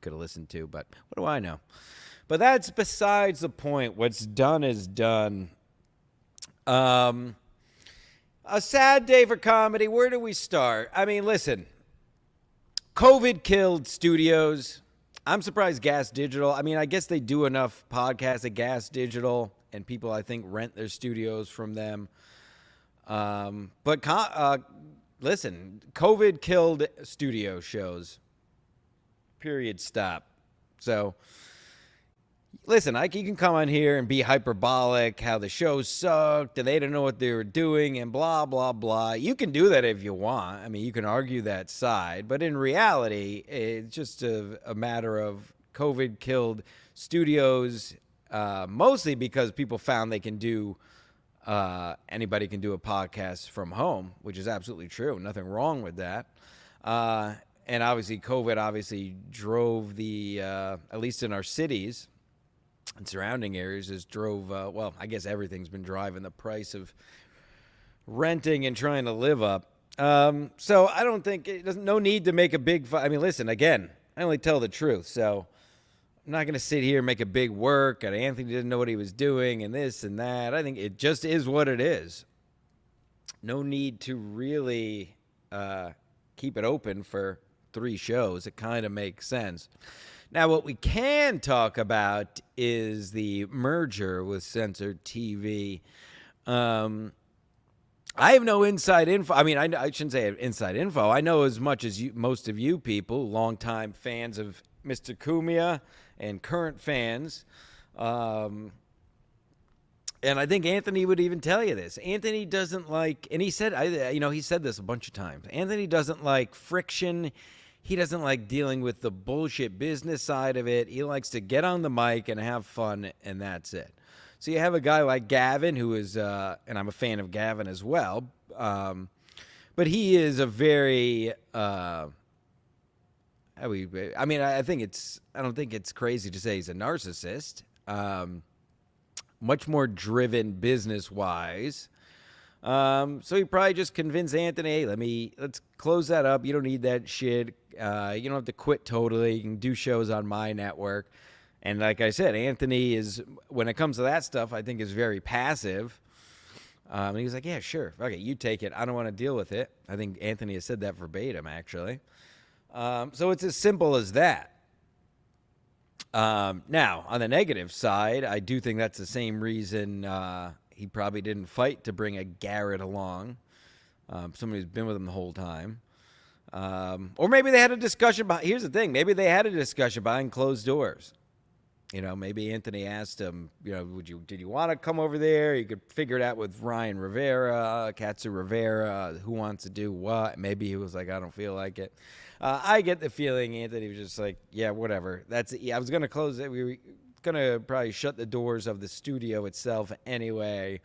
could have listened to, but what do I know? But that's besides the point. What's done is done. A sad day for comedy. Where do we start? I mean, listen, COVID killed studios. I'm surprised Gas Digital. I mean, I guess they do enough podcasts at Gas Digital, and people, I think, rent their studios from them. Listen, COVID killed studio shows. Period. Stop. So, listen, you can come on here and be hyperbolic, how the show sucked, and they didn't know what they were doing, and blah, blah, blah. You can do that if you want. I mean, you can argue that side. But in reality, it's just a matter of COVID killed studios, mostly because people found they can do, anybody can do a podcast from home, which is absolutely true. Nothing wrong with that. And obviously, COVID drove the, at least in our cities and surrounding areas, well, I guess everything's been driving the price of renting and trying to live up. So I don't think, no need to make a big, I mean, listen, again, I only tell the truth. So I'm not going to sit here and make a big work, and Anthony didn't know what he was doing and this and that. I think it just is what it is. No need to really keep it open for 3 shows. It kind of makes sense. Now, what we can talk about is the merger with Censored TV. I have no inside info. I mean, I shouldn't say inside info. I know as much as most of you people, longtime fans of Mr. Cumia and current fans. And I think Anthony would even tell you this. Anthony doesn't like, and he said, he said this a bunch of times. Anthony doesn't like friction. He doesn't like dealing with the bullshit business side of it. He likes to get on the mic and have fun, and that's it. So you have a guy like Gavin, who is, and I'm a fan of Gavin as well, but he is a very, I don't think it's crazy to say he's a narcissist. Much more driven business-wise. So he probably just convinced Anthony, hey, let's close that up. You don't need that shit. You don't have to quit totally. You can do shows on my network. And like I said, Anthony is, when it comes to that stuff, I think is very passive. And he was like, yeah, sure. Okay, you take it. I don't want to deal with it. I think Anthony has said that verbatim, actually. So it's as simple as that. Now, on the negative side, I do think that's the same reason he probably didn't fight to bring a Garrett along, somebody who's been with him the whole time. Or maybe they had a discussion here's the thing, maybe they had a discussion behind closed doors. Maybe Anthony asked him, did you want to come over there? You could figure it out with Ryan Rivera, Katsu Rivera, who wants to do what. Maybe he was like, I don't feel like it. I get the feeling Anthony was just like, yeah, whatever. That's it. Yeah, I was going to close it. We were going to probably shut the doors of the studio itself anyway.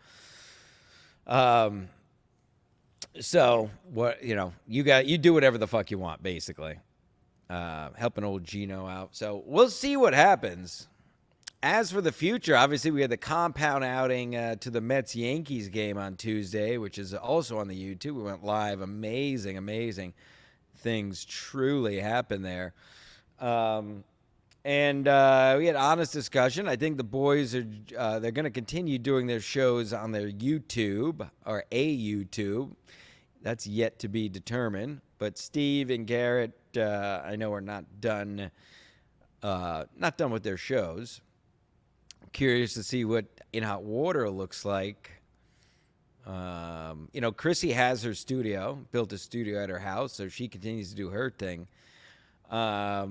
So what, you do whatever the fuck you want, basically. Helping old Gino out. So we'll see what happens. As for the future, obviously we had the compound outing to the Mets-Yankees game on Tuesday, which is also on the YouTube. We went live. Amazing things truly happened there. And we had honest discussion. I think the boys are they're going to continue doing their shows on their YouTube, or a YouTube. That's yet to be determined. But Steve and Garrett, I know, are not done with their shows. I'm curious to see what In Hot Water looks like. Chrissy has her studio, built a studio at her house, so she continues to do her thing. Yeah,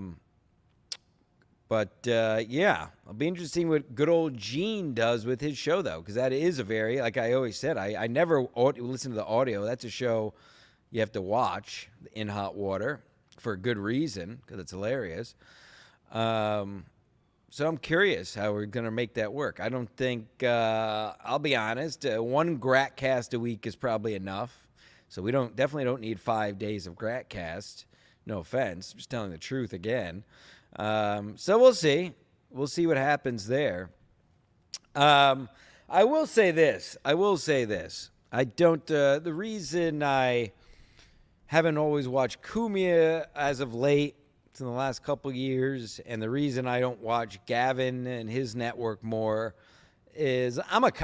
it'll be interesting what good old Gene does with his show, though, because that is a very, like I always said, I never listen to the audio. That's a show you have to watch, In Hot Water, for a good reason, because it's hilarious. So I'm curious how we're going to make that work. I don't think, I'll be honest, one Gratcast a week is probably enough. So we definitely don't need 5 days of Gratcast. No offense, I'm just telling the truth again. So we'll see. We'll see what happens there. I will say this. I don't, the reason I haven't always watched Cumia as of late, in the last couple years, and the reason I don't watch Gavin and his network more is and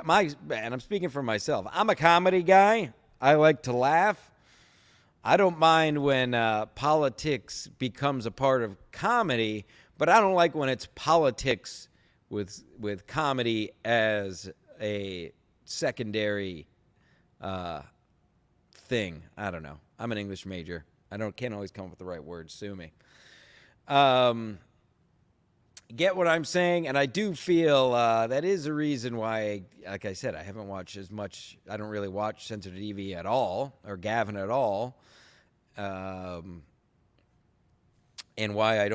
I'm speaking for myself. I'm a comedy guy. I like to laugh. I don't mind when politics becomes a part of comedy, but I don't like when it's politics with comedy as a secondary thing. I don't know. I'm an English major. Can't always come up with the right words. Sue me. Get what I'm saying? And I do feel that is a reason why, like I said, I haven't watched as much. I don't really watch Censored TV at all, or Gavin at all. And why I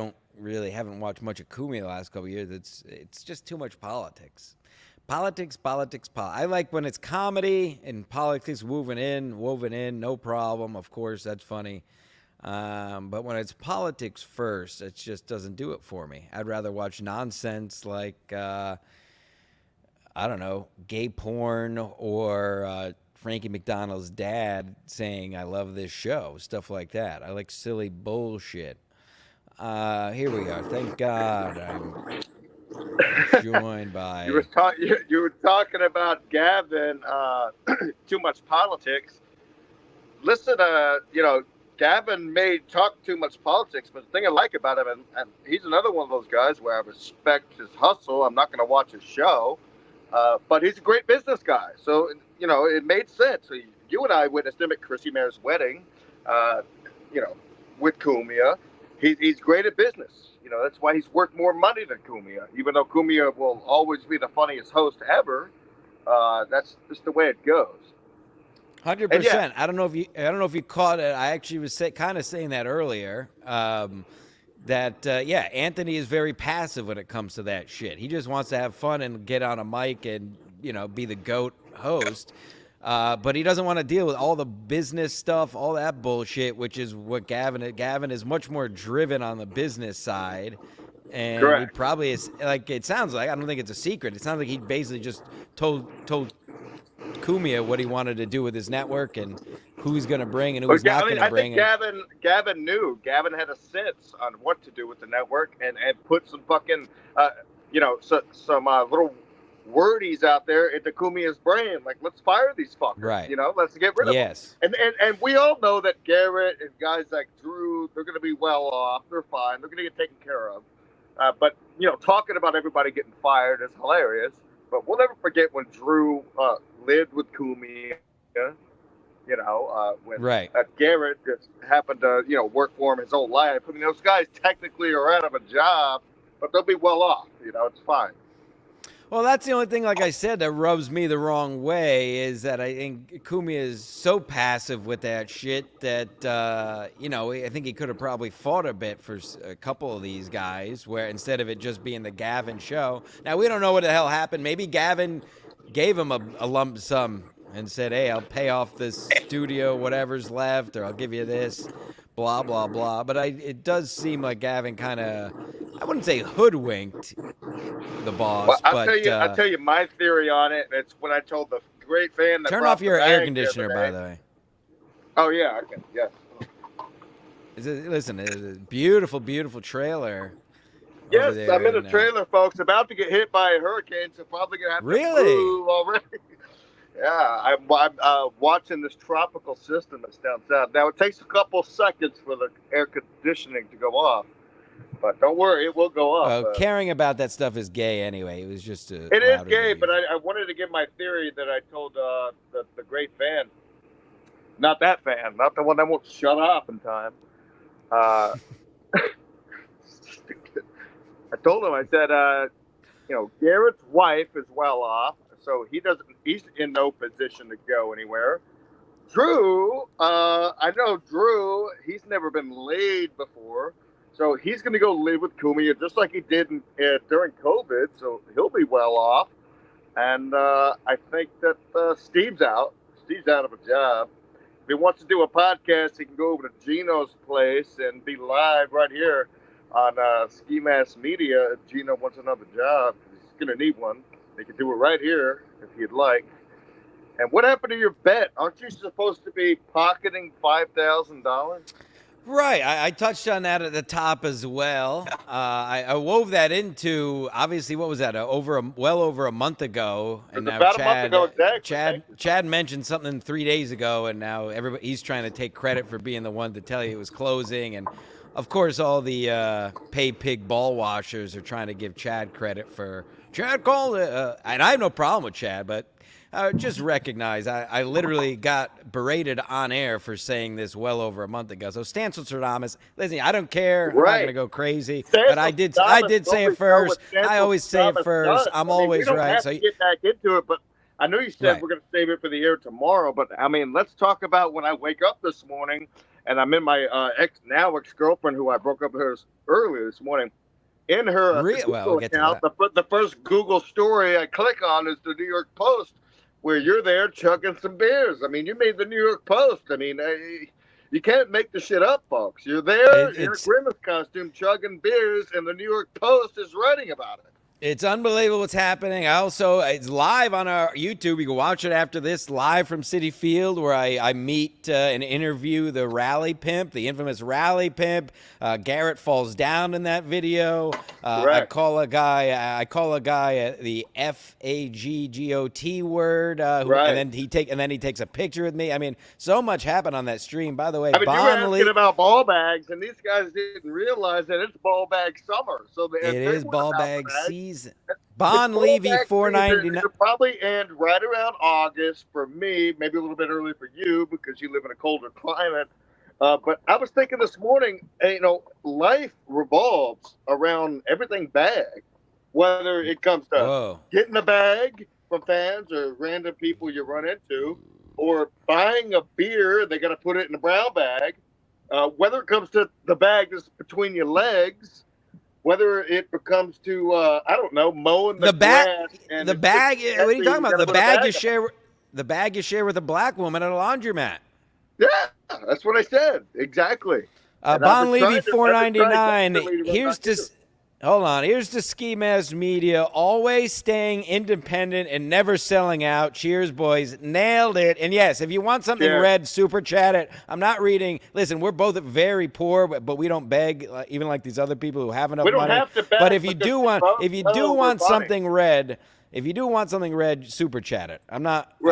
haven't watched much of Kumi the last couple of years. It's just too much politics. Politics. I like when it's comedy and politics woven in, no problem. Of course, that's funny. But when it's politics first, it just doesn't do it for me. I'd rather watch nonsense like, I don't know, gay porn or Frankie McDonald's dad saying, I love this show, stuff like that. I like silly bullshit. Here we are. Thank God I'm joined by... You were talking about Gavin, too much politics. Listen, Gavin may talk too much politics, but the thing I like about him, and he's another one of those guys where I respect his hustle. I'm not going to watch his show, but he's a great business guy. So, it made sense. So you and I witnessed him at Chrissy Mare's wedding, with Cumia. He's great at business. That's why he's worth more money than Cumia. Even though Cumia will always be the funniest host ever, that's just the way it goes. 100%. Yeah. I don't know if you caught it. I actually was kind of saying that earlier. Anthony is very passive when it comes to that shit. He just wants to have fun and get on a mic and be the GOAT host. But he doesn't want to deal with all the business stuff, all that bullshit, which is what Gavin is much more driven on the business side. And Correct. He probably is, like, it sounds like, I don't think it's a secret. It sounds like he basically just told Cumia what he wanted to do with his network and who he's going to bring and who he's not going to bring. I think Gavin knew. Gavin had a sense on what to do with the network and put some fucking, some little wordies out there into Cumia's brain. Like, let's fire these fuckers. Right. Let's get rid of them. Yes. And we all know that Garrett and guys like Drew, they're going to be well off. They're fine. They're going to get taken care of. But talking about everybody getting fired is hilarious. But we'll never forget when Drew lived with Cumia, when right. Garrett just happened to, work for him his whole life. I mean, those guys technically are out of a job, but they'll be well off. It's fine. Well, that's the only thing, like I said, that rubs me the wrong way is that I think Cumia is so passive with that shit that, I think he could have probably fought a bit for a couple of these guys where instead of it just being the Gavin show. Now, we don't know what the hell happened. Maybe Gavin gave him a lump sum and said, hey, I'll pay off this studio, whatever's left, or I'll give you this, blah, blah, blah. But it does seem like Gavin kind of, I wouldn't say hoodwinked the boss. Well, I'll tell you my theory on it. It's when I told the great fan that turn off your air conditioner, by the way. Oh, yeah, I can, yes. Listen, it's a beautiful, beautiful trailer. Yes, I'm in a trailer, folks. About to get hit by a hurricane, so probably going to have to move already. Yeah, I'm watching this tropical system that's down south. Now, it takes a couple seconds for the air conditioning to go off. But don't worry, it will go off. Caring about that stuff is gay anyway. It was just it is gay, but I wanted to give my theory that I told the great fan. Not that fan, not the one that won't shut off in time. I told him, I said, Garrett's wife is well off, so he's in no position to go anywhere. Drew, I know Drew, he's never been laid before. So he's going to go live with Cumia just like he did during COVID. So he'll be well off. And I think that Steve's out. Steve's out of a job. If he wants to do a podcast, he can go over to Gino's place and be live right here on Ski Mask Media. If Gino wants another job, he's going to need one. He can do it right here if he'd like. And what happened to your bet? Aren't you supposed to be pocketing $5,000? Right. I touched on that at the top as well. I wove that into, obviously, what was that? Well over a month ago, It and was now about a month ago exactly. Chad mentioned something 3 days ago, and now he's trying to take credit for being the one to tell you it was closing, and of course, all the pay pig ball washers are trying to give Chad credit for Chad called it, and I have no problem with Chad, but. Just recognize I literally got berated on air for saying this well over a month ago. So Censored TV, listen, I don't care. I'm not Right. gonna go crazy, Censored but I did say it first. I always say it first. I'm always we don't right. have to get back into it, but I know you said Right. we're going to save it for the air tomorrow. But I mean, let's talk about when I wake up this morning and I'm in my ex-girlfriend who I broke up with her earlier this morning. In her Google we'll get to account, that. the first Google story I click on is the New York Post, where you're there chugging some beers. I mean, you made the New York Post. I mean, you can't make the shit up, folks. You're there in a Grimace costume chugging beers, and the New York Post is writing about it. It's unbelievable what's happening. It's live on our YouTube. You can watch it after this, live from Citi Field, where I meet and interview the rally pimp, the infamous rally pimp. Garrett falls down in that video. I call a guy the FAGGOT word, and then he takes a picture with me. I mean, so much happened on that stream. By the way, I mean, you were asking about ball bags, and these guys didn't realize that it's ball bag summer. So it is ball bag season. Bon Levy $4.99. It'll probably end right around August for me, maybe a little bit early for you because you live in a colder climate. But I was thinking this morning, life revolves around everything bag, whether it comes to getting a bag from fans or random people you run into, or buying a beer, they got to put it in a brown bag. Whether it comes to the bag that's between your legs, whether it becomes to I don't know, mowing the grass. And the bag. What are you talking about? The bag you share with a black woman at a laundromat. Yeah, that's what I said. Exactly. Bon Levy $4.99. Here's to Ski Mask Media, always staying independent and never selling out. Cheers, boys. Nailed it. And yes, if you want something read, super chat it. I'm not reading. Listen, we're both very poor, but we don't beg, even like these other people who have enough money. We don't have to beg. But if you do want something read, super chat it. I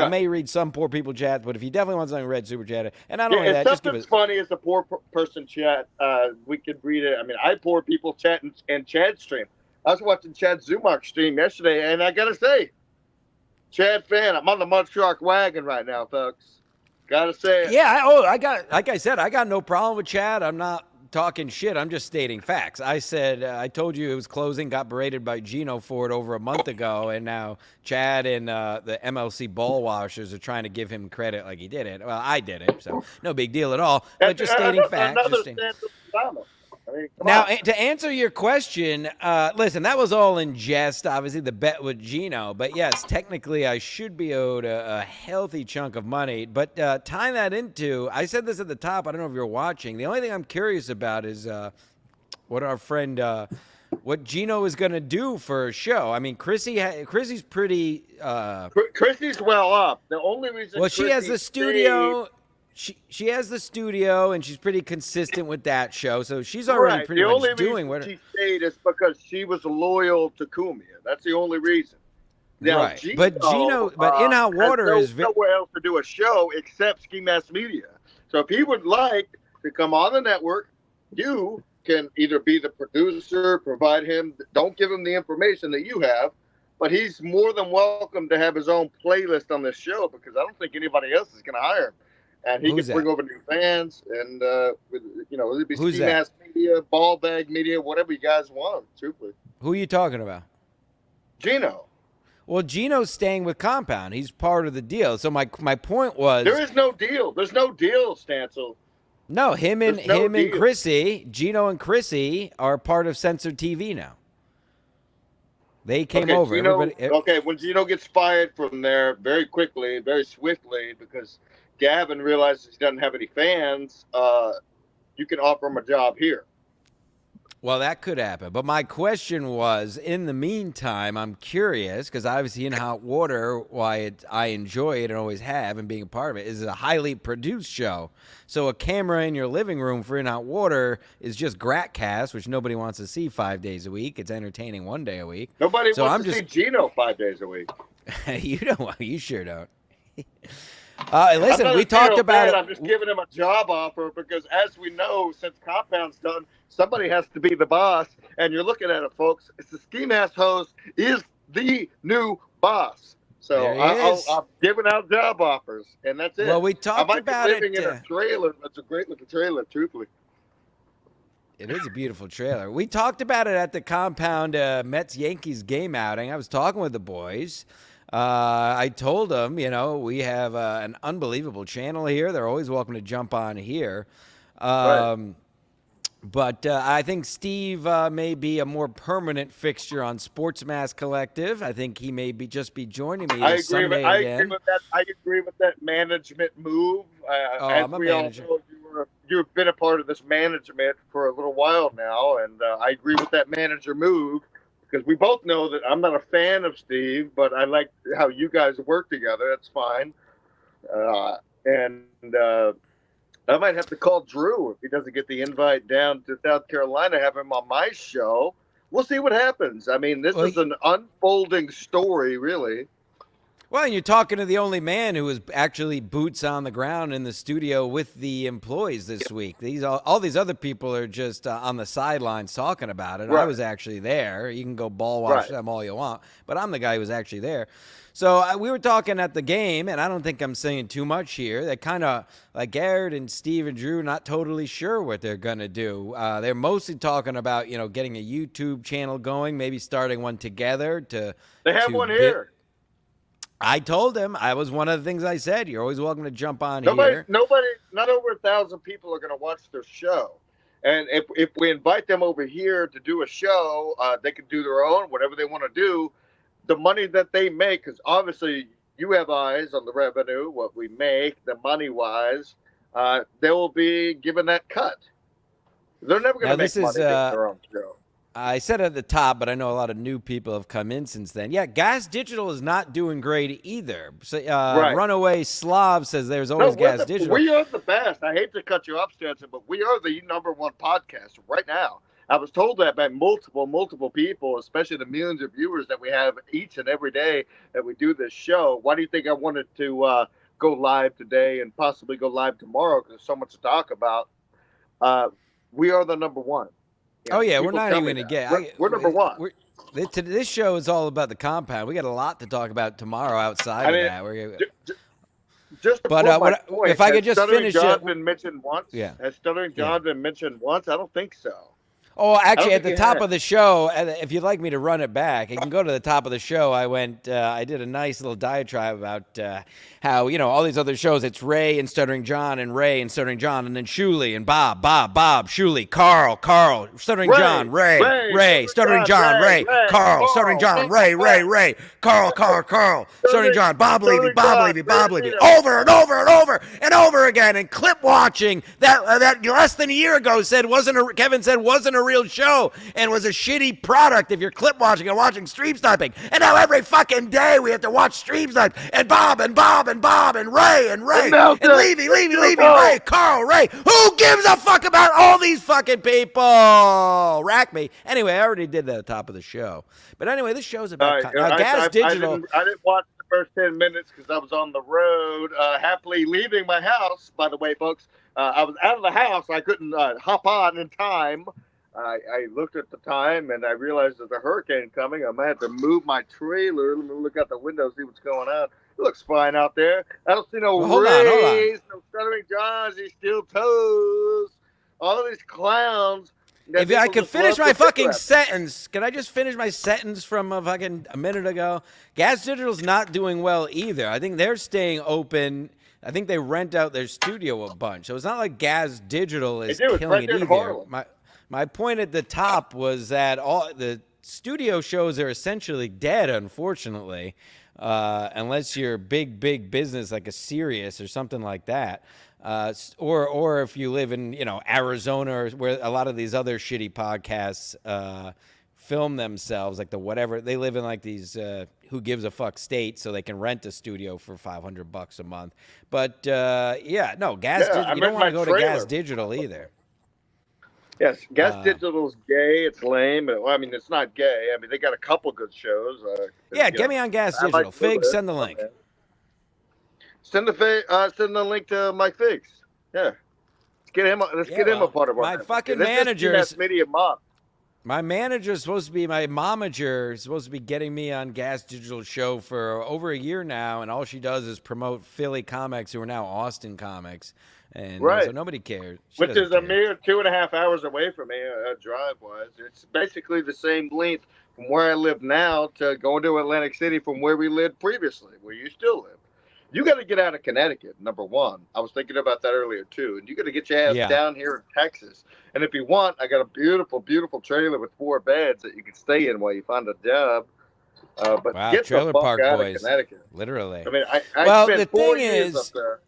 may read some poor people chats, but if you definitely want something read, super chat it. And not only that, just give us. If funny as a poor person chat, we could read it. I mean, I poor people chat and Chad stream. I was watching Chad Zumach stream yesterday, and I gotta say, Chad fan, I'm on the Mud Shark wagon right now, folks. Gotta say it. Yeah, I got no problem with Chad. I'm not talking shit. I'm just stating facts. I said, I told you it was closing, got berated by Gino for it over a month ago, and now Chad and the MLC ball washers are trying to give him credit like he did it. Well, I did it, so no big deal at all. But just stating facts. Now, to answer your question, listen, that was all in jest, obviously, the bet with Gino. But yes, technically, I should be owed a healthy chunk of money. But tying that into, I said this at the top, I don't know if you're watching. The only thing I'm curious about is what our friend, what Gino is going to do for a show. I mean, Chrissy's pretty... Chrissy's well up. The only reason she has the studio... She has the studio, and she's pretty consistent with that show. So she's already pretty much doing what she stayed is because she was loyal to Cumia. That's the only reason. Now, right. Gino, In Hot Water is nowhere else to do a show except Ski Mask Media. So if he would like to come on the network, you can either be the producer, provide him. Don't give him the information that you have, but he's more than welcome to have his own playlist on this show because I don't think anybody else is going to hire him. And he can bring over new fans, and it'd be Ski Mask Media, Ball Bag Media, whatever you guys want. Truthfully, who are you talking about? Gino. Well, Gino's staying with Compound. He's part of the deal. So my point was, there is no deal. There's no deal, Stancil. No, him and Chrissy, Gino and Chrissy are part of Censored TV now. They came over. When Gino gets fired from there very quickly, very swiftly, because Gavin realizes he doesn't have any fans, you can offer him a job here. Well, that could happen. But my question was, in the meantime, I'm curious, because obviously in Hot Water, why I enjoy it and always have, and being a part of it, is a highly produced show. So a camera in your living room for In Hot Water is just Gratcast, which nobody wants to see 5 days a week. It's entertaining 1 day a week. Nobody so wants to see Gino 5 days a week. You don't. You sure don't. Listen, we talked about it. I'm just giving him a job offer because, as we know, since Compound's done, somebody has to be the boss. And you're looking at it, folks. It's the Ski Mask host is the new boss. So I'm giving out job offers, and that's it. Well, we talked about it. I might be living in a trailer. That's a great looking trailer, truthfully. It is a beautiful trailer. We talked about it at the Compound Mets-Yankees game outing. I was talking with the boys. I told them, we have an unbelievable channel here. They're always welcome to jump on here. Right. But I think Steve may be a more permanent fixture on Sports Mask Collective. I think he may just be joining me Sunday again. I agree with that management move. I'm a manager. You've been a part of this management for a little while now, and I agree with that manager move. Because we both know that I'm not a fan of Steve, but I like how you guys work together. That's fine. And I might have to call Drew if he doesn't get the invite down to South Carolina, have him on my show. We'll see what happens. I mean, this is an unfolding story, really. Well, and you're talking to the only man who was actually boots on the ground in the studio with the employees this week. All these other people are just on the sidelines talking about it. Right. I was actually there. You can go ball watch them all you want, but I'm the guy who was actually there. So we were talking at the game, and I don't think I'm saying too much here. They're kind of like Garrett and Steve and Drew, not totally sure what they're going to do. They're mostly talking about, getting a YouTube channel going, maybe starting one together to. They have one here. I told him, I was one of the things I said. You're always welcome to jump on here. Not over 1,000 people are going to watch their show. And if we invite them over here to do a show, they can do their own, whatever they want to do. The money that they make, because obviously you have eyes on the revenue, what we make, the money-wise, they will be given that cut. They're never going to make money making their own show. I said at the top, but I know a lot of new people have come in since then. Yeah, Gas Digital is not doing great either. So, Runaway Slav says there's always Gas Digital. We are the best. I hate to cut you off, Stanton, but we are the number one podcast right now. I was told that by multiple people, especially the millions of viewers that we have each and every day that we do this show. Why do you think I wanted to go live today and possibly go live tomorrow? Because there's so much to talk about. We are the number one. We're not even going to get. We're number one. This show is all about the Compound. We got a lot to talk about tomorrow outside of that. Just to prove my point, if I could just finish John it. Been mentioned once? Yeah. Has Stuttering John been mentioned once? I don't think so. Oh, actually, at the top of the show, if you'd like me to run it back, you can go to the top of the show. I did a nice little diatribe about how, all these other shows, it's Ray and Stuttering John and Ray and Stuttering John, and then Shuley and Bob, Shuley, Carl, Stuttering John, Ray, Stuttering John, Ray, Carl, Stuttering John, Ray, Carl, Stuttering John, Bob Levy, over and over and over and over again, and clip watching that less than a year ago Kevin said wasn't a real show and was a shitty product if you're clip watching and watching stream sniping. And now every fucking day we have to watch stream snipe and Bob and Ray and Levy, Ray, Carl, Ray. Who gives a fuck about all these fucking people? Rack me. Anyway, I already did that at the top of the show. But anyway, this show's about Gas Digital. I didn't watch the first 10 minutes because I was on the road, happily leaving my house. By the way, folks, I was out of the house. I couldn't hop on in time. I looked at the time and I realized there's a hurricane coming. I might have to move my trailer. Let me look out the window, see what's going on. It looks fine out there. I don't see no Rays, no Stuttering Johns, these steel toes, all these clowns. If I could finish my fucking sentence, can I just finish my sentence from a minute ago? Gas Digital's not doing well either. I think they're staying open. I think they rent out their studio a bunch. So it's not like Gas Digital is killing it either. My point at the top was that all the studio shows are essentially dead, unfortunately. unless you're big business like a Sirius or something like that. Or if you live in, Arizona, or where a lot of these other shitty podcasts film themselves, like the whatever, they live in like these who gives a fuck states, so they can rent a studio for $500 a month. But you don't want to go to Gas Digital either. Yes, Gas Digital's gay. It's lame. Well, I mean, it's not gay. I mean, they got a couple good shows. Get me on Gas Digital. Figs, send the link. Send the link to Mike Figs. Yeah, get him a part of our. My fucking manager. Media mob. My manager is supposed to be my momager. Is supposed to be getting me on Gas Digital show for over a year now, and all she does is promote Philly comics who are now Austin comics, and so nobody cares. Which is a mere 2.5 hours away from me, drive-wise. It's basically the same length from where I live now to going to Atlantic City from where we lived previously, where you still live. You got to get out of Connecticut, number one. I was thinking about that earlier, too. And you got to get your ass down here in Texas. And if you want, I got a beautiful, beautiful trailer with 4 beds that you can stay in while you find a job. But get Trailer the fuck Park out Boys. of Connecticut. Literally. I mean, I spent 4 years up there.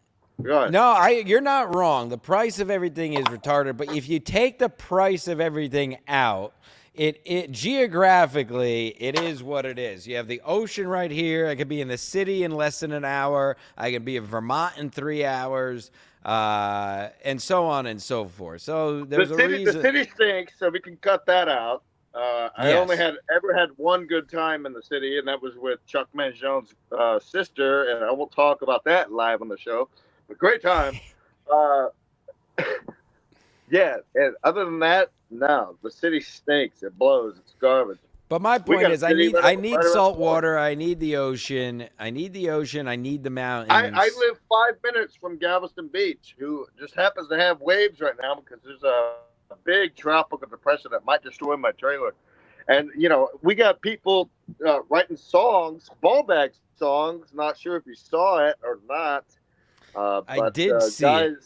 No, you're not wrong. The price of everything is retarded. But if you take the price of everything out, it geographically, it is what it is. You have the ocean right here. I could be in the city in less than an hour. I can be in Vermont in 3 hours, and so on and so forth. So there's a reason. The city stinks, so we can cut that out. I only ever had one good time in the city, and that was with Chuck Mangione sister, and I won't talk about that live on the show. But great time. Yeah, and other than that, no, the city stinks. It blows. It's garbage. But my point is, I need salt water. I need the ocean. I need the mountains. I live 5 minutes from Galveston Beach, who just happens to have waves right now because there's a big tropical depression that might destroy my trailer. And, we got people writing songs, ball bag songs. Not sure if you saw it or not. I did see it.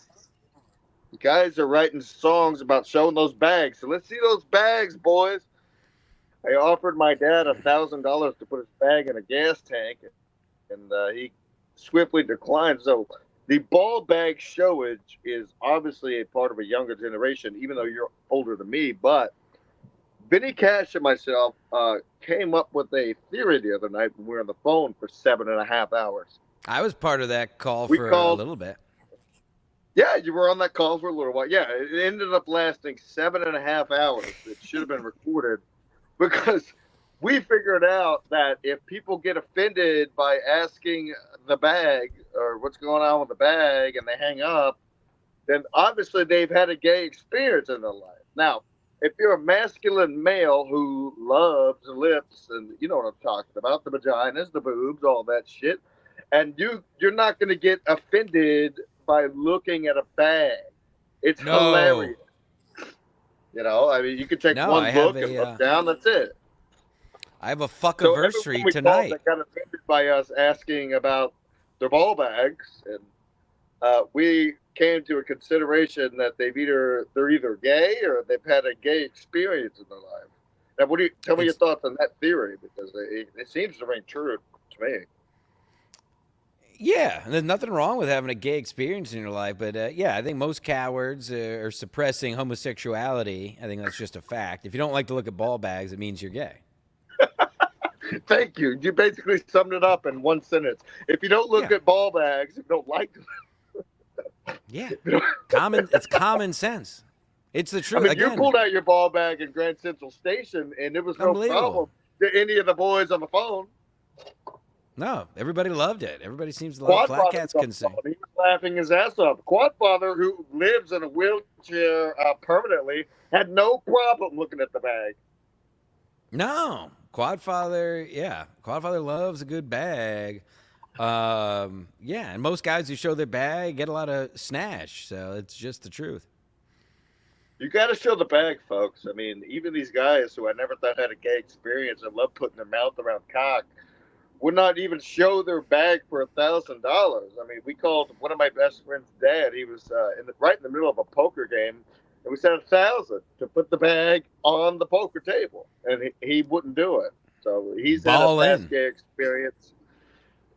Guys are writing songs about showing those bags. So let's see those bags, boys. I offered my dad $1,000 to put his bag in a gas tank, and he swiftly declined. So the ball bag showage is obviously a part of a younger generation, even though you're older than me. But Vinny Cash and myself came up with a theory the other night when we were on the phone for 7.5 hours. I was part of that call for a little bit. Yeah, you were on that call for a little while. Yeah, it ended up lasting 7.5 hours. It should have been recorded because we figured out that if people get offended by asking the bag or what's going on with the bag and they hang up, then obviously they've had a gay experience in their life. Now, if you're a masculine male who loves the lips and you know what I'm talking about, the vaginas, the boobs, all that shit, and you're not going to get offended by looking at a bag. It's hilarious. I mean, you can take one look and look down. That's it. I have a fuck-iversary tonight. That got offended by us asking about their ball bags, and we came to a consideration that they're either gay or they've had a gay experience in their life. Now, tell me your thoughts on that theory, because it seems to ring true to me. Yeah, and there's nothing wrong with having a gay experience in your life, but I think most cowards are suppressing homosexuality. I think that's just a fact. If you don't like to look at ball bags, it means you're gay. Thank you. You basically summed it up in one sentence. If you don't look at ball bags, if you don't like them. It's common sense. It's the truth. I mean, you pulled out your ball bag in Grand Central Station, and it was no problem to any of the boys on the phone. No, everybody loved it. Everybody seems to love Flat Cats can sing. He was laughing his ass off. Quadfather, who lives in a wheelchair permanently, had no problem looking at the bag. No, Quadfather loves a good bag. And most guys who show their bag get a lot of snatch, so it's just the truth. You got to show the bag, folks. I mean, even these guys who I never thought had a gay experience and love putting their mouth around cock would not even show their bag for $1,000. I mean, we called one of my best friend's dad. He was right in the middle of a poker game, and we said $1,000 to put the bag on the poker table, and he wouldn't do it. So he's had a fast gay experience.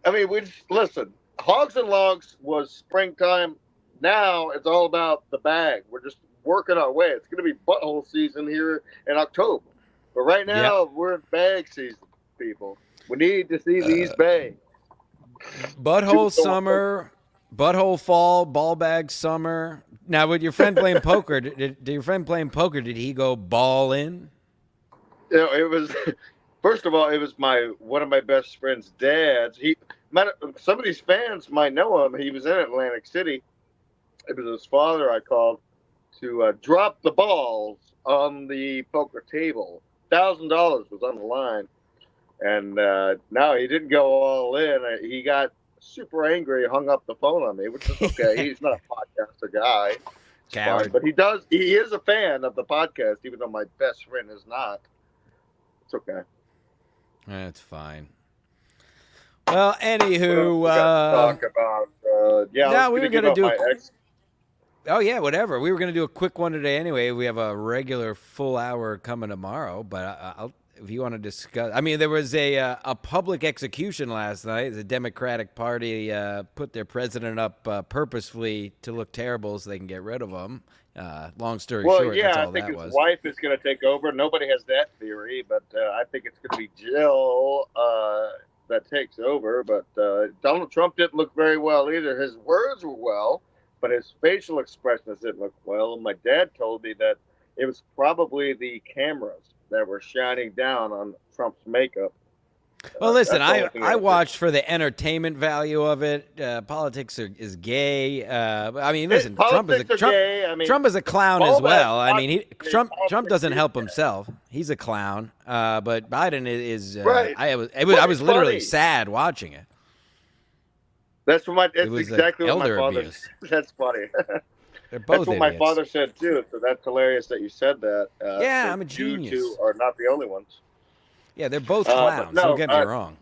I mean, we just, listen. Hogs and Logs was springtime. Now it's all about the bag. We're just working our way. It's going to be butthole season here in October, but right Yep. now we're in bag season, people. We need to see these bags. Butthole summer, butthole fall, ball bag summer. Now, with your friend playing poker, did your friend playing poker? Did he go ball in? You know, it was first of all, it was one of my best friend's dads. Some of these fans might know him. He was in Atlantic City. It was his father I called to drop the balls on the poker table. $1,000 was on the line, and no, he didn't go all in. He got super angry, hung up the phone on me, which is okay. He's not a podcaster guy. Coward. But he is a fan of the podcast, even though my best friend is not. It's okay. That's fine. Well, anywho, talk about. we were gonna do. Oh yeah, whatever. We were gonna do a quick one today anyway. We have a regular full hour coming tomorrow, but if you want to discuss, I mean, there was a public execution last night. The Democratic Party put their president up purposefully to look terrible so they can get rid of him. Long story short, that's all I think that his was. wife is going to take over. Nobody has that theory, but I think it's going to be Jill that takes over. But Donald Trump didn't look very well either. His words were well, but his facial expressions didn't look well. And my dad told me that it was probably the cameras that were shining down on Trump's makeup. Well, listen, I watched for the entertainment value of it. Politics is gay. I mean, listen, Trump is a clown as well. I mean, Trump doesn't help himself. He's a clown. But Biden is. Right. I was literally sad watching it. That's what it was exactly what my father. Abuse. That's funny. They're both That's what idiots. my father said too. So that's hilarious that you said that. Yeah, I'm a genius. You two are not the only ones. Yeah, they're both clowns. Don't get me wrong.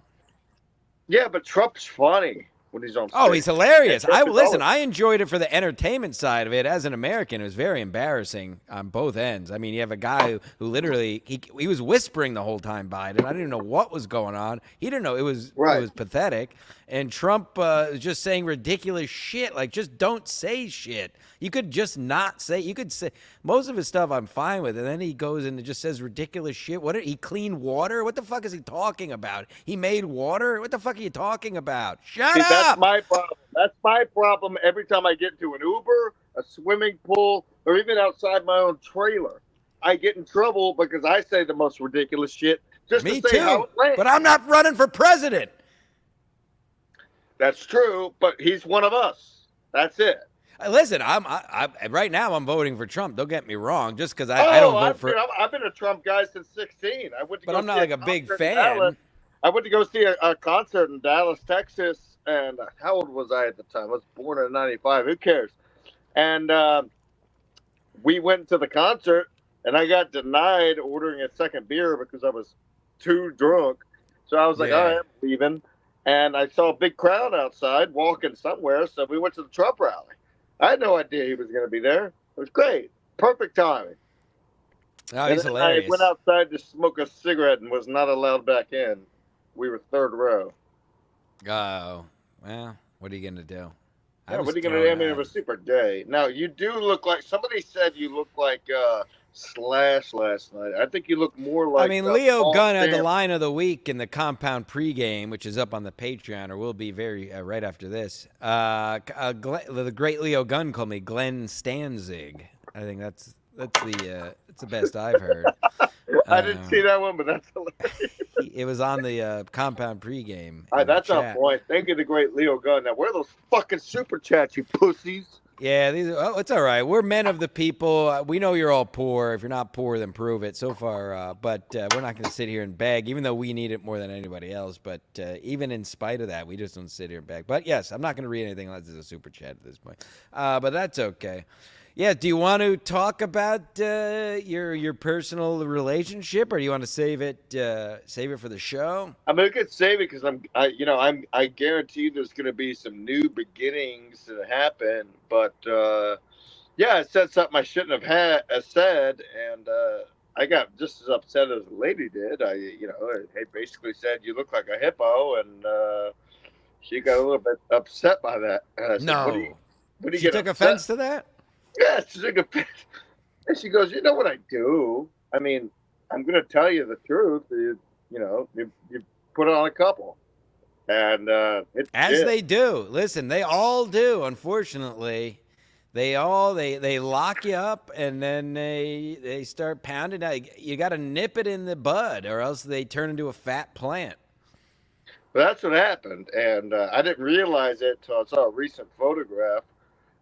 Yeah, but Trump's funny when he's on stage. Oh, he's hilarious. I enjoyed it for the entertainment side of it. As an American, it was very embarrassing on both ends. I mean, you have a guy who literally he was whispering the whole time Biden. I didn't know what was going on. He didn't know. It was pathetic. And Trump was just saying ridiculous shit. Like, just don't say shit. You could just not say. You could say most of his stuff I'm fine with, and then he goes and just says ridiculous shit. What did he clean water? What the fuck is he talking about? He made water? What the fuck are you talking about? Shut up! That's my problem. That's my problem every time I get into an Uber, a swimming pool, or even outside my own trailer. I get in trouble because I say the most ridiculous shit just Me to say too, how it went. but I'm not running for president. That's true, but he's one of us. That's it. Listen, I right now I'm voting for Trump. Don't get me wrong, just because I don't vote for. I've been a Trump guy since 16. But I'm not like a big fan. I went to go see a concert in Dallas, Texas, and how old was I at the time? I was born in '95. Who cares? And we went to the concert, and I got denied ordering a second beer because I was too drunk. So I was like, all right, I'm leaving. And I saw a big crowd outside walking somewhere, so we went to the Trump rally. I had no idea he was going to be there. It was great. Perfect timing. Oh, he's hilarious. I went outside to smoke a cigarette and was not allowed back in. We were third row. Oh, well, what are you going to do? Yeah, what are you going to do? I mean, it was super gay. Now, you do look like, somebody said you look like Slash last night. I think you look more like. I mean, Leo Gunn had the line of the week in the Compound pregame, which is up on the Patreon, or will be very right after this. The great Leo Gunn called me Glenn Stanzig. I think that's the best I've heard. I didn't see that one, but that's hilarious. It was on the Compound pregame. That's on point. Thank you, the great Leo Gunn. Now, where are those fucking super chats, you pussies? Yeah, it's all right. We're men of the people. We know you're all poor. If you're not poor, then prove it. So far, but we're not going to sit here and beg, even though we need it more than anybody else. But even in spite of that, we just don't sit here and beg. But yes, I'm not going to read anything unless it's a super chat at this point. But that's okay. Yeah, do you want to talk about your personal relationship, or do you want to save it for the show? I mean, we could save it because I guarantee there's going to be some new beginnings that happen. But I said something I shouldn't have said, and I got just as upset as the lady did. I basically said you look like a hippo, and she got a little bit upset by that. And I said, No. what do you She get took upset? offense to that? Yeah, she took offense. And she goes, you know what I do? I mean, I'm going to tell you the truth. You put on a couple. And it's As they do. Listen, they all do, unfortunately. They lock you up and then they start pounding. You got to nip it in the bud or else they turn into a fat plant. But that's what happened. And I didn't realize it until I saw a recent photograph.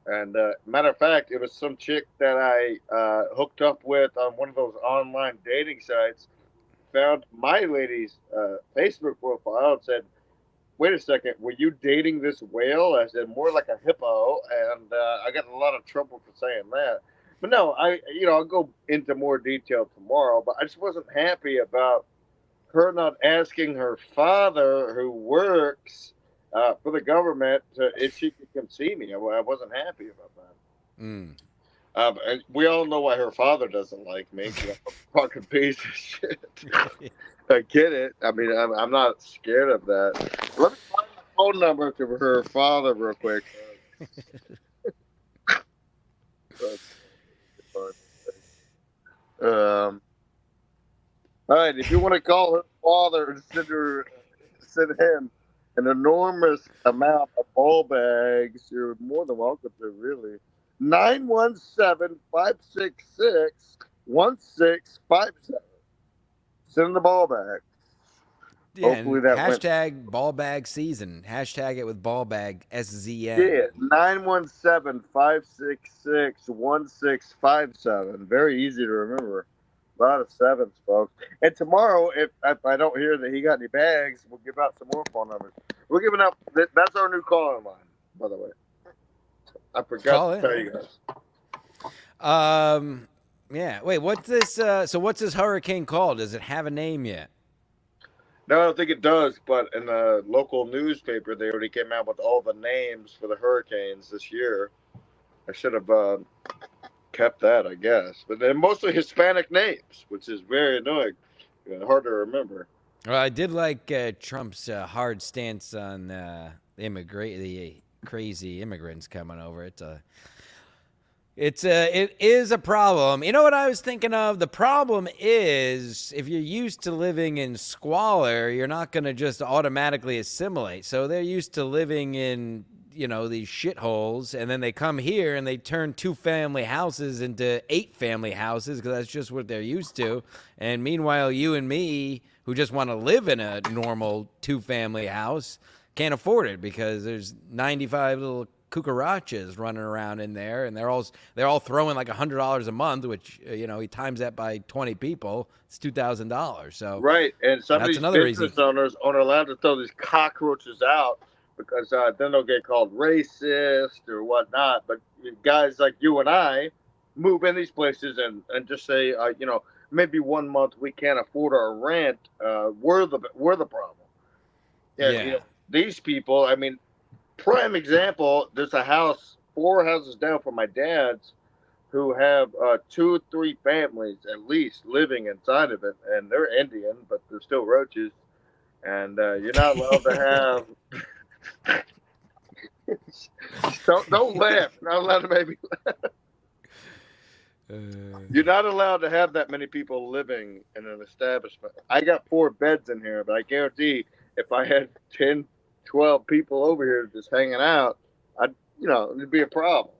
And matter of fact, it was some chick that I hooked up with on one of those online dating sites. Found my lady's Facebook profile and said, "Wait a second, were you dating this whale?" I said, "More like a hippo," and I got in a lot of trouble for saying that. But no, I'll go into more detail tomorrow. But I just wasn't happy about her not asking her father, who works for the government, if she could come see me. I wasn't happy about that. Mm. And we all know why her father doesn't like me. 'Cause I'm a fucking piece of shit. I get it. I mean, I'm not scared of that. Let me find the phone number to her father real quick. All right, if you want to call her father and send him an enormous amount of ball bags, you're more than welcome to, really. 917-566-1657. Send the ball back. Yeah, Hopefully and that hashtag ball bag season. Hashtag it with ball bag SZN. Yeah, 917-566-1657. Very easy to remember. A lot of sevens, folks. And tomorrow, if I don't hear that he got any bags, we'll give out some more phone numbers. We're giving out. That's our new call-in line, by the way. I forgot to tell you guys. Yeah. Wait. What's this? So what's this hurricane called? Does it have a name yet? No, I don't think it does. But in the local newspaper, they already came out with all the names for the hurricanes this year. I should have kept that, I guess. But they're mostly Hispanic names, which is very annoying. Hard to remember. Well, I did like Trump's hard stance on the crazy immigrants coming over. It is a problem. You know what I was thinking of? The problem is if you're used to living in squalor, you're not going to just automatically assimilate. So they're used to living in, these shitholes, and then they come here and they turn 2-family houses into 8-family houses because that's just what they're used to. And meanwhile, you and me, who just want to live in a normal 2-family house, can't afford it because there's 95 little cucarachas running around in there, and they're all throwing like $100 a month, which he times that by 20 people, it's $2,000. So right, and some of these business owners aren't allowed to throw these cockroaches out because then they'll get called racist or whatnot. But guys like you and I move in these places and just say, maybe 1 month we can't afford our rent. We're the problem. Yeah. These people. I mean, prime example. There's a house 4 houses down from my dad's, who have 2 or 3 families at least living inside of it, and they're Indian, but they're still roaches. And you're not allowed to have. Don't laugh. You're not allowed to maybe laugh. You're not allowed to have that many people living in an establishment. I got 4 beds in here, but I guarantee if I had 10, 12 people over here just hanging out, it'd be a problem.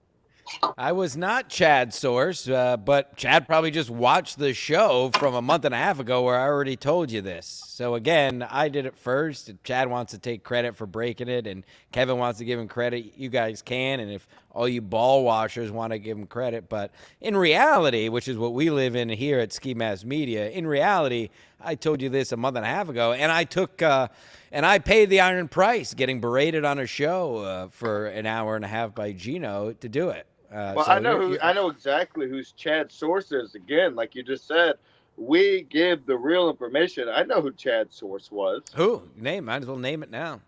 I was not Chad's source, but Chad probably just watched the show from a month and a half ago where I already told you this. So again, I did it first. Chad wants to take credit for breaking it, and Kevin wants to give him credit. You guys can, and if all you ball washers want to give him credit. But in reality, which is what we live in here at Ski Mask Media, in reality, I told you this a month and a half ago, and I took and I paid the iron price, getting berated on a show for an hour and a half by Gino to do it. Well, so I know exactly who's Chad's source is. Again, like you just said, we give the real information. I know who Chad's source was. Who? Might as well name it now.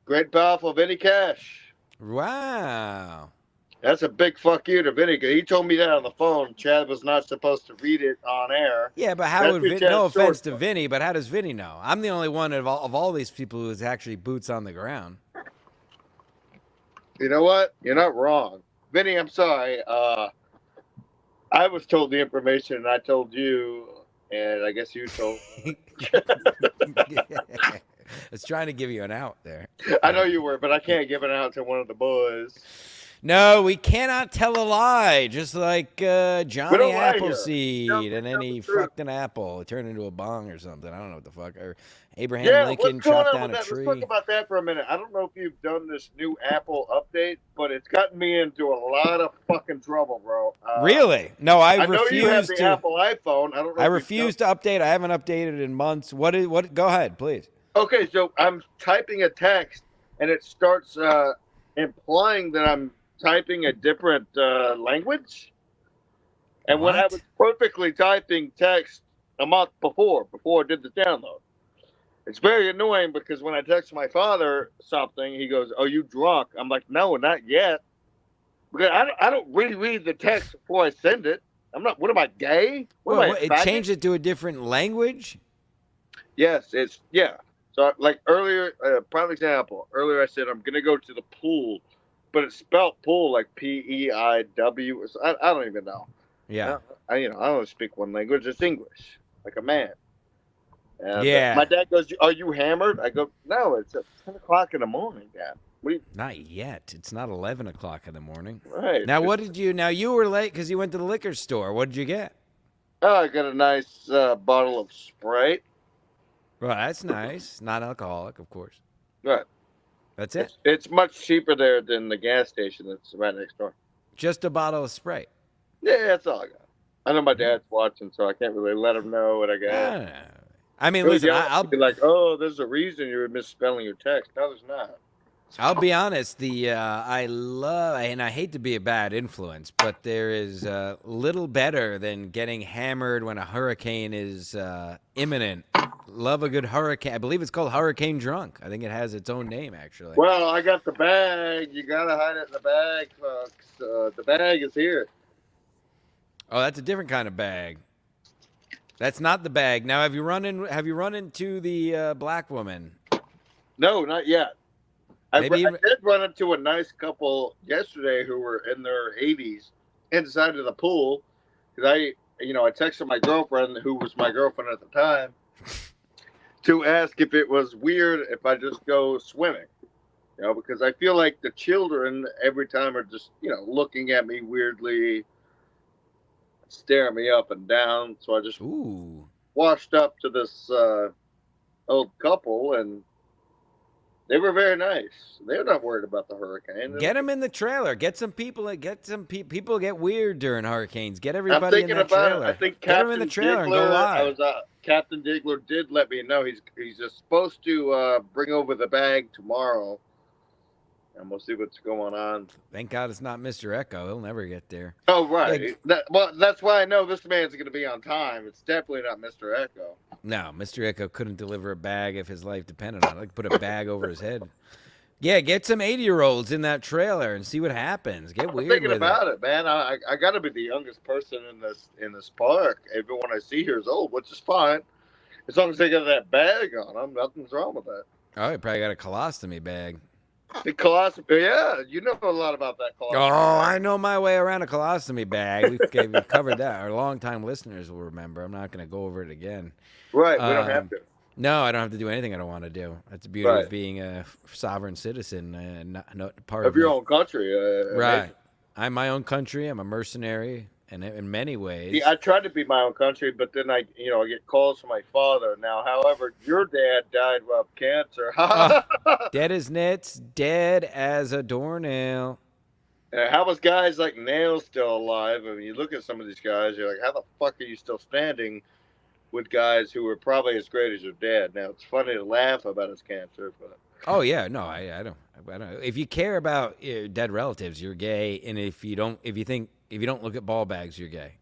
Great powerful Vinny Cash. Wow. That's a big fuck you to Vinny. He told me that on the phone. Chad was not supposed to read it on air. Yeah, but how would no offense to Vinny, but how does Vinny know? I'm the only one of all these people who is actually boots on the ground. You know what? You're not wrong. Vinny, I'm sorry. I was told the information and I told you, and I guess you told. I was trying to give you an out there. I know you were, but I can't give it out to one of the boys. No, we cannot tell a lie, just like We Johnny don't lie here. Appleseed, and then Tell he the truth. fucked an apple. It turned into a bong or something. I don't know what the fuck. Or Abraham Yeah, Lincoln what's going chopped on down with a that? tree. Let's talk about that for a minute. I don't know if you've done this new Apple update, but it's gotten me into a lot of fucking trouble, bro. Really? No, I I know you have refuse the to. Apple iPhone. I don't know. I if you've refuse to update. I haven't updated in months. What is what? Go ahead, please. Okay, so I'm typing a text, and it starts implying that I'm typing a different language. And when I What? was perfectly typing text a month before I did the download, it's very annoying because when I text my father something, he goes, "Oh, you drunk?" I'm like, "No, not yet," because I don't reread the text before I send it. I'm not. What am I, gay? What Well, am I, what, a it faggot? changed it to a different language. Yes, it's yeah. So like earlier, prime example. Earlier I said I'm gonna go to the pool, but it's spelled pool like Peiw. I don't even know. Yeah. I don't speak one language. It's English, like a man. And my Yeah. dad goes, "Are you hammered?" I go, "No, it's at 10 o'clock in the morning, Dad." Not yet. It's not 11 o'clock in the morning. Right? Now, what did you? Now you were late because you went to the liquor store. What did you get? Oh, I got a nice bottle of Sprite. Well, that's nice. Not alcoholic, of course. Right. That's it. It's much cheaper there than the gas station that's right next door. Just a bottle of Sprite. Yeah, that's all I got. I know my dad's watching, so I can't really let him know what I got. No. I mean, He'll listen. yell at I'll me like, "Oh, there's a reason you're misspelling your text." No, there's not. I'll be honest. I love, and I hate to be a bad influence, but there is little better than getting hammered when a hurricane is imminent. Love a good hurricane. I believe it's called Hurricane Drunk. I think it has its own name, actually. Well, I got the bag. You gotta hide it in the bag, folks. The bag is here. Oh, that's a different kind of bag. That's not the bag. Now, have you run into the black woman? No, not yet. I Maybe did run into a nice couple yesterday who were in their 80s inside of the pool because I texted my girlfriend, who was my girlfriend at the time, to ask if it was weird if I just go swimming. Because I feel like the children every time are just looking at me weirdly, staring me up and down. So I just washed up to this old couple and. They were very nice. They're not worried about the hurricane. Get them in the trailer. Get some people. People get weird during hurricanes. Get everybody I'm thinking in that about trailer. it. I think Get them in the trailer and go live. Captain Diggler did let me know he's just supposed to bring over the bag tomorrow, and we'll see what's going on. Thank God it's not Mr. Echo. He'll never get there. Oh right. That's why I know this man's going to be on time. It's definitely not Mr. Echo. No, Mr. Echo couldn't deliver a bag if his life depended on it. Like put a bag over his head. Yeah, get some 80-year-olds in that trailer and see what happens. Get weird thinking with about it, man. I got to be the youngest person in this park. Everyone I see here is old, which is fine, as long as they got that bag on them. Nothing's wrong with that. Oh, you probably got a colostomy bag. The colostomy, yeah, you know a lot about that colostomy. Oh, I know my way around a colostomy bag. We've covered that. Our longtime listeners will remember. I'm not going to go over it again. Right, we don't have to. No, I don't have to do anything I don't want to do. That's the beauty of being a sovereign citizen, not part of your own country. Right. Amazing. I'm my own country. I'm a mercenary, and in many ways. Yeah, I tried to be my own country, but then I get calls from my father. Now, however, your dad died of cancer. Dead as nits, dead as a doornail. How was guys like Nail still alive? I mean, you look at some of these guys, you're like, how the fuck are you still standing with guys who were probably as great as your dad? Now, it's funny to laugh about his cancer, but oh yeah, no, I don't. If you care about your dead relatives, you're gay, and if you don't look at ball bags, you're gay.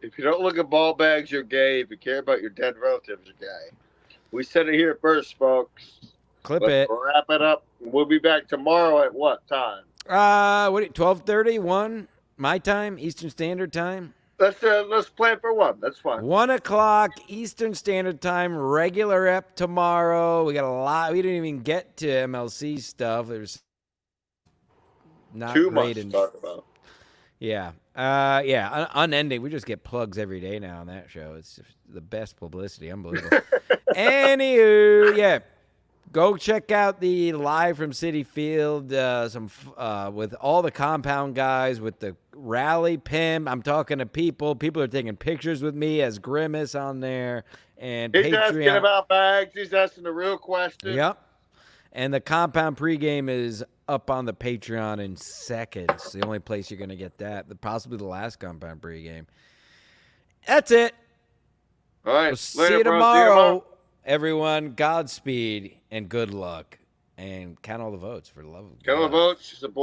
If you don't look at ball bags, you're gay. If you care about your dead relatives, you're gay. We said it here first, folks. Let's wrap it up. We'll be back tomorrow at what time? 12:30, 1 my time, Eastern Standard Time. Let's plan for 1. That's fine. 1 o'clock Eastern Standard Time, regular ep tomorrow. We got a lot. We didn't even get to MLC stuff. not Too great. much to talk about. Yeah. Unending. We just get plugs every day now on that show. It's just the best publicity. Unbelievable. Anywho, yeah. Go check out the live from Citi Field, with all the compound guys, with the rally pimp. I'm talking to people. People are taking pictures with me as Grimace on there. And He's Patreon. asking about bags. He's asking the real question. Yep. And the compound pregame is up on the Patreon in seconds. The only place you're going to get that. Possibly the last compound pregame. That's it. All right. We'll see you tomorrow. Everyone, Godspeed and good luck. And count all the votes for the love of God. Count all the votes. Support